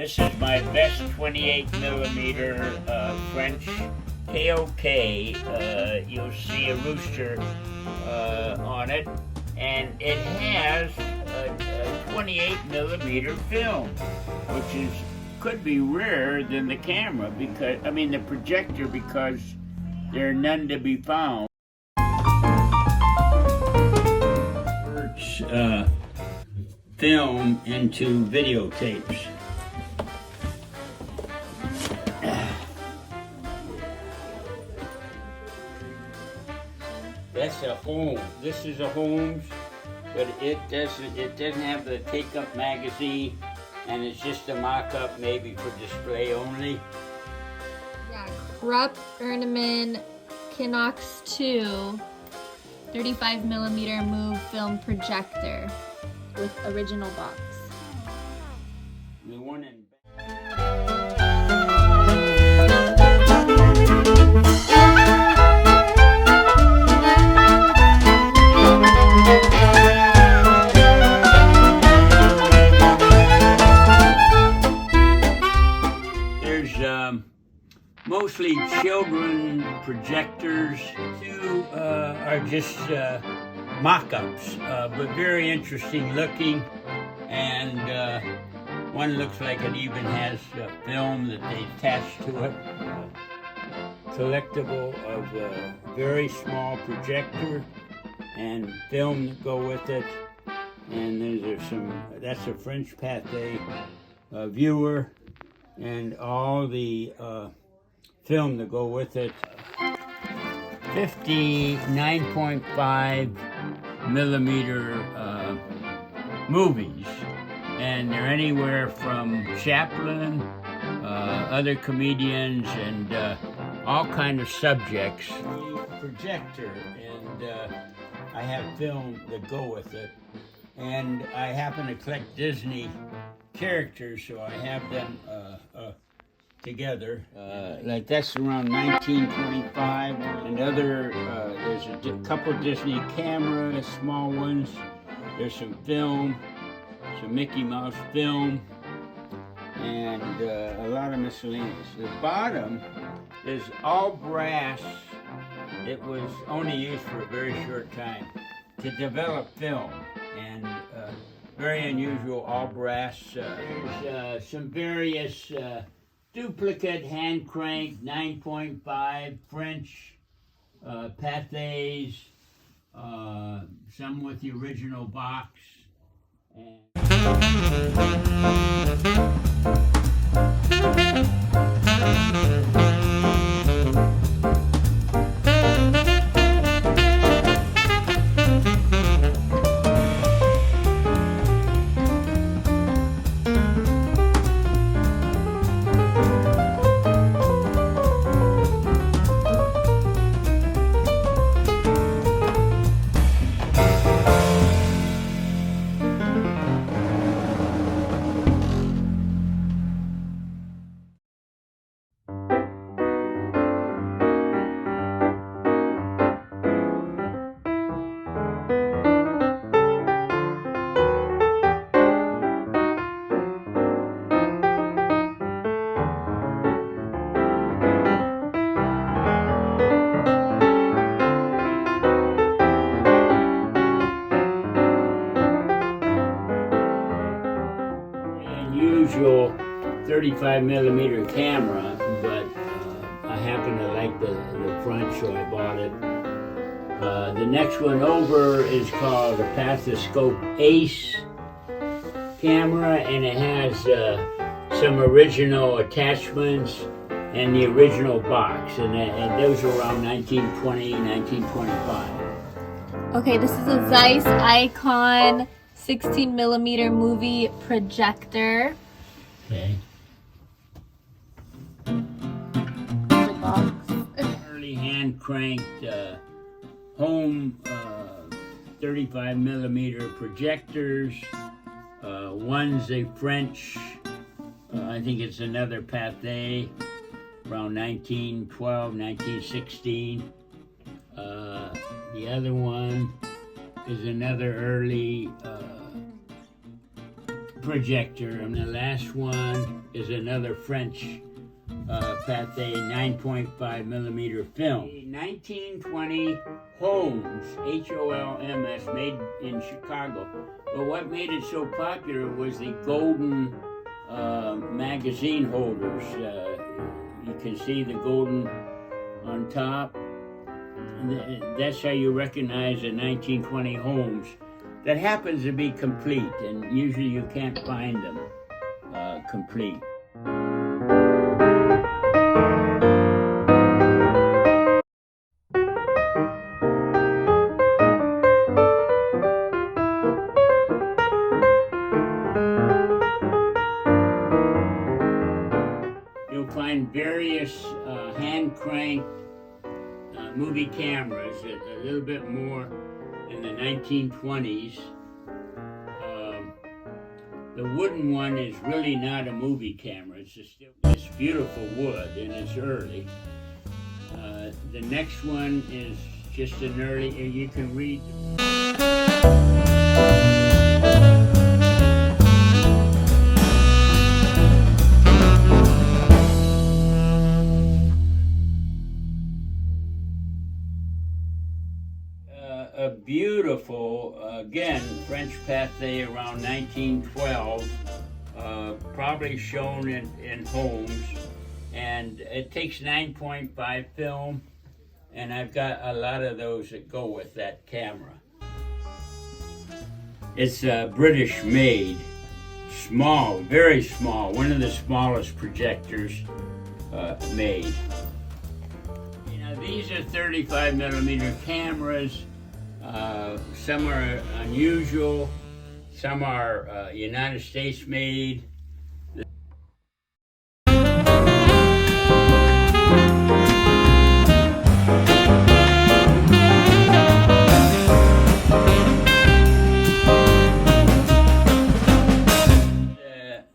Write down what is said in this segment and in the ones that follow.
This is my best 28 millimeter French KOK. You'll see a rooster on it, and it has a 28 millimeter film, which could be rarer than the camera because the projector, because there are none to be found. Film into videotapes. That's a home. This is a Holmes, but it doesn't have the take-up magazine, and it's just a mock-up, maybe for display only. Yeah, Krupp Ernemann Kinox 2 35 millimeter move film projector with original box. The one in mostly children projectors. Two are just mock-ups, but very interesting looking, and one looks like it even has film that they attach to it. Collectible of a very small projector and film that go with it. And that's a French Pathé viewer, and all the film to go with it. 59.5 millimeter movies, and they're anywhere from Chaplin, other comedians, and all kind of subjects. Projector, and I have film that go with it, and I happen to collect Disney characters, so I have them together. Like that's around 1925, and there's a couple Disney cameras, small ones. There's some film, some Mickey Mouse film, and a lot of miscellaneous. The bottom is all brass. It was only used for a very short time to develop film, and very unusual, all brass. There's some various duplicate hand crank 9.5 French Pathés, some with the original box. Unusual 35 millimeter camera, but I happen to like the front, so I bought it. The next one over is called a Pathoscope Ace camera, and it has some original attachments and the original box, and those are around 1920, 1925. Okay, this is a Zeiss Icon 16 millimeter movie projector. Okay. Early hand cranked home 35 millimeter projectors. One's a French, I think it's another Pathé, around 1912, 1916. The other one is another early projector, and the last one is another French Pathé 9.5 millimeter film. 1920 Holmes, Holms, made in Chicago. But what made it so popular was the golden magazine holders. You can see the golden on top. And that's how you recognize a 1920 Holmes. That happens to be complete, and usually you can't find them complete. You'll find various hand crank movie cameras, a little bit more in the 1920s. The wooden one is really not a movie camera. It's beautiful wood, and it's early. The next one is just an early, you can read. A beautiful, again, French Pathé around 1912, probably shown in Holmes, and it takes 9.5 film, and I've got a lot of those that go with that camera. It's British made, small, very small, one of the smallest projectors made. You know, these are 35 millimeter cameras. Some are unusual, some are United States made.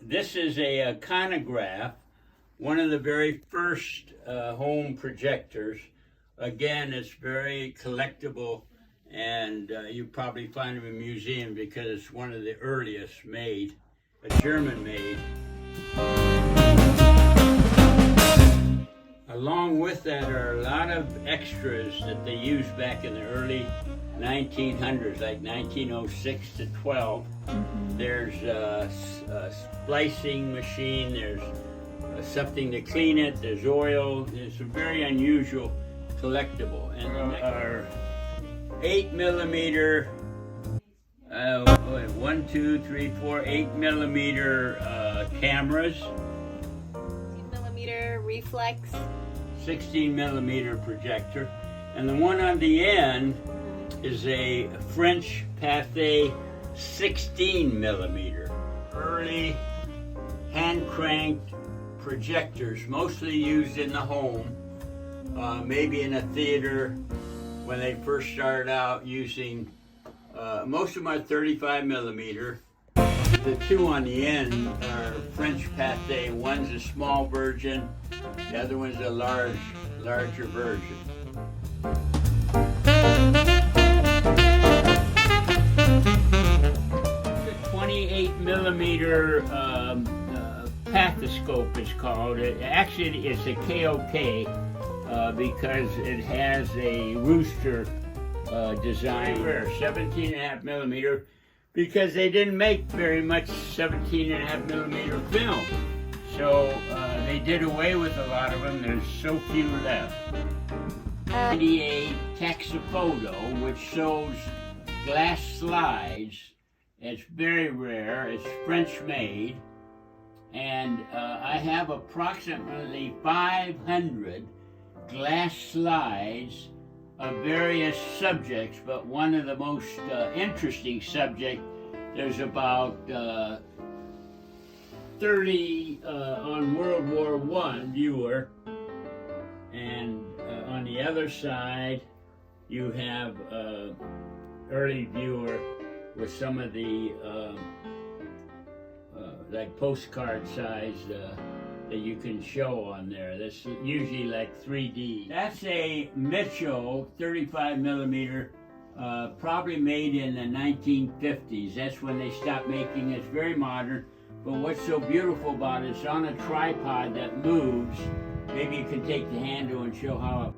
This is a chronograph, one of the very first home projectors. Again, it's very collectible, and you probably find them in museums because it's one of the earliest made, a German made. Along with that are a lot of extras that they used back in the early 1900s, like 1906 to 12. There's a splicing machine, there's something to clean it, there's oil. It's a very unusual collectible. And our 8 millimeter, 1, 2, 3, 4, 8 millimeter cameras. 16 millimeter reflex. 16 millimeter projector. And the one on the end is a French Pathé 16 millimeter. Early hand cranked projectors, mostly used in the home, maybe in a theater. When they first started out using, most of them are 35 millimeter. The two on the end are French Pathé. One's a small version, the other one's a larger version. 28 millimeter pathoscope is called. Actually, it's a KOK. Because it has a rooster design. 17.5 millimeter, because they didn't make very much 17.5 millimeter film. So they did away with a lot of them. There's so few left. 98 Taxiphoto, which shows glass slides. It's very rare. It's French made. And I have approximately 500 glass slides of various subjects, but one of the most interesting subjects, there's about 30 on World War I viewer, and on the other side you have early viewer with some of the like postcard size that you can show on there. That's usually like 3D. That's a Mitchell 35 millimeter probably made in the 1950s. That's when they stopped making it. It's very modern, but what's so beautiful about it, it's on a tripod that moves. Maybe you can take the handle and show how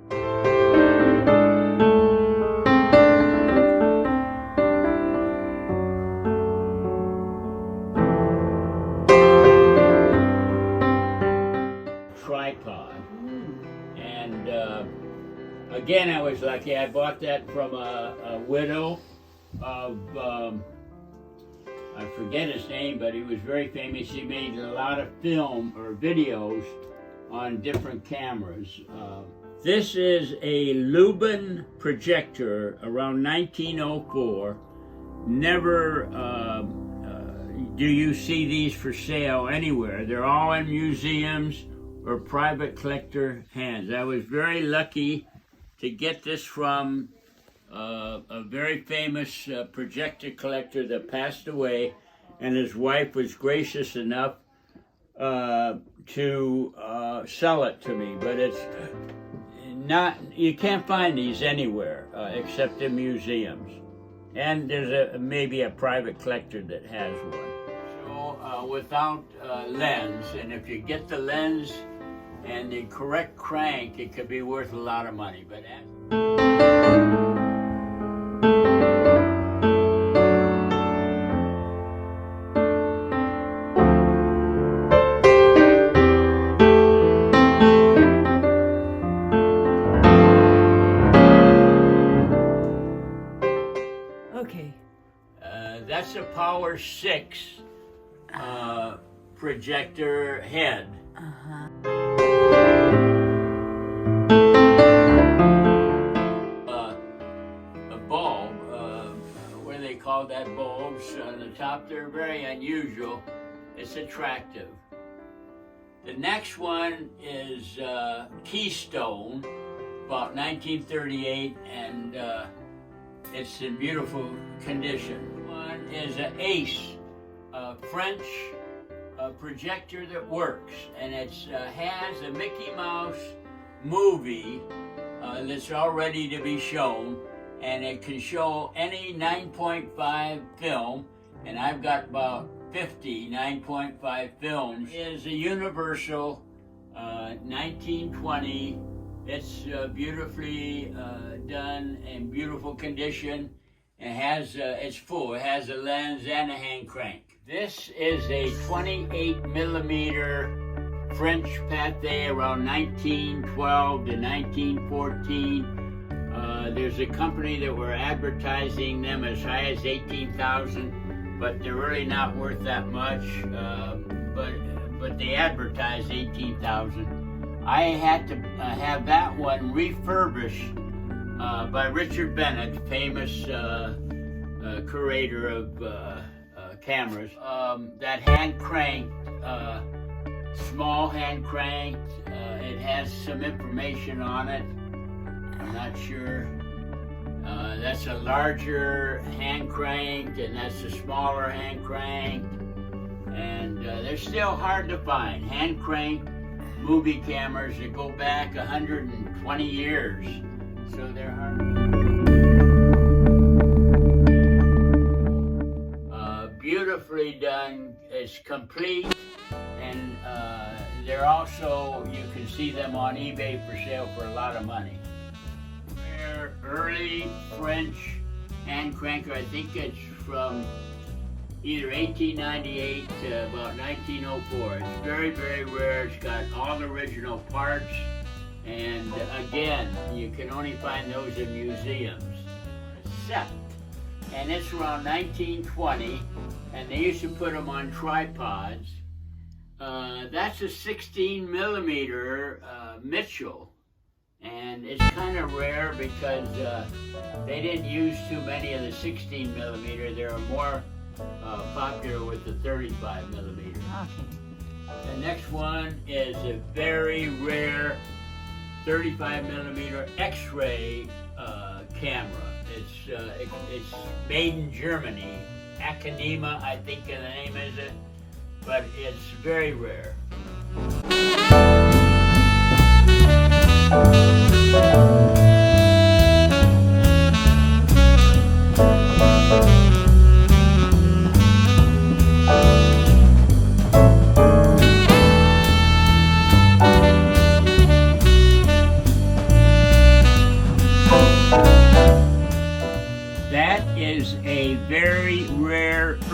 tripod. And again, I was lucky. I bought that from a widow of, I forget his name, but he was very famous. He made a lot of film or videos on different cameras. This is a Lubin projector around 1904. Never do you see these for sale anywhere. They're all in museums or private collector hands. I was very lucky to get this from a very famous projector collector that passed away, and his wife was gracious enough to sell it to me. But it's not, you can't find these anywhere except in museums. And there's maybe a private collector that has one. So without lens, and if you get the lens and the correct crank, it could be worth a lot of money. But okay. That's a Power 6 projector head. A bulb, what do they call that, bulbs on the top? They're very unusual. It's attractive. The next one is Keystone, about 1938, and it's in beautiful condition. One is an Ace, a French projector that works, and it has a Mickey Mouse movie that's all ready to be shown, and it can show any 9.5 film, and I've got about 50 9.5 films. It is a Universal 1920. It's beautifully done in beautiful condition. It has, it's full. It has a lens and a hand crank. This is a 28 millimeter French Pathé around 1912 to 1914. There's a company that were advertising them as high as 18,000, but they're really not worth that much. But they advertise 18,000. I had to have that one refurbished by Richard Bennett, famous curator of cameras. That hand cranked, small hand cranked. It has some information on it. I'm not sure. That's a larger hand cranked, and that's a smaller hand cranked. And they're still hard to find. Hand cranked movie cameras that go back 120 years. So they're hard. Beautifully done. It's complete, and they're also, you can see them on eBay for sale for a lot of money. They're early French hand cranker. I think it's from either 1898 to about 1904. It's very, very rare. It's got all the original parts. And again, you can only find those in museums. Set. And it's around 1920, and they used to put them on tripods. That's a 16 millimeter Mitchell, and it's kind of rare because they didn't use too many of the 16 millimeter. They were more popular with the 35 millimeter. Okay. The next one is a very rare 35 millimeter X-ray camera. It's made in Germany. Academa, I think the name is it, but it's very rare.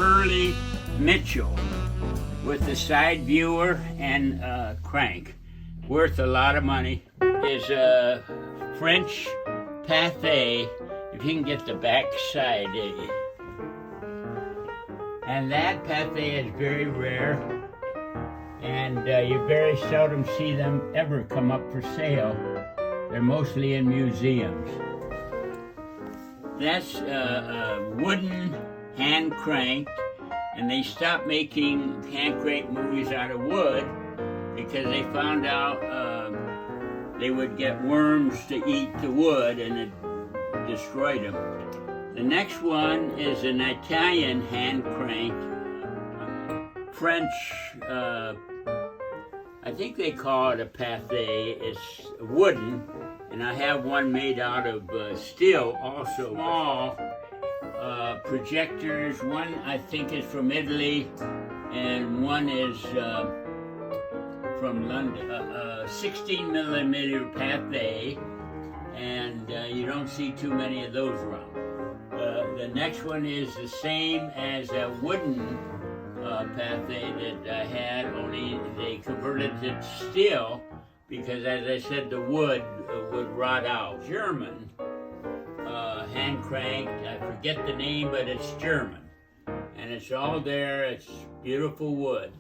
Hurley Mitchell with the side viewer and crank. Worth a lot of money. Is a French Pathé, if you can get the back side. And that Pathé is very rare, and you very seldom see them ever come up for sale. They're mostly in museums. That's wooden, hand cranked, and they stopped making hand cranked movies out of wood because they found out they would get worms to eat the wood and it destroyed them. The next one is an Italian hand cranked French, I think they call it a Pathé. It's wooden, and I have one made out of steel also. Small projectors. One I think is from Italy, and one is from London. 16 millimeter Pathé, and you don't see too many of those around. The next one is the same as a wooden Pathé that I had, only they converted it to steel because, as I said, the wood would rot out. German, hand cranked, I forget the name, but it's German. And it's all there, it's beautiful wood.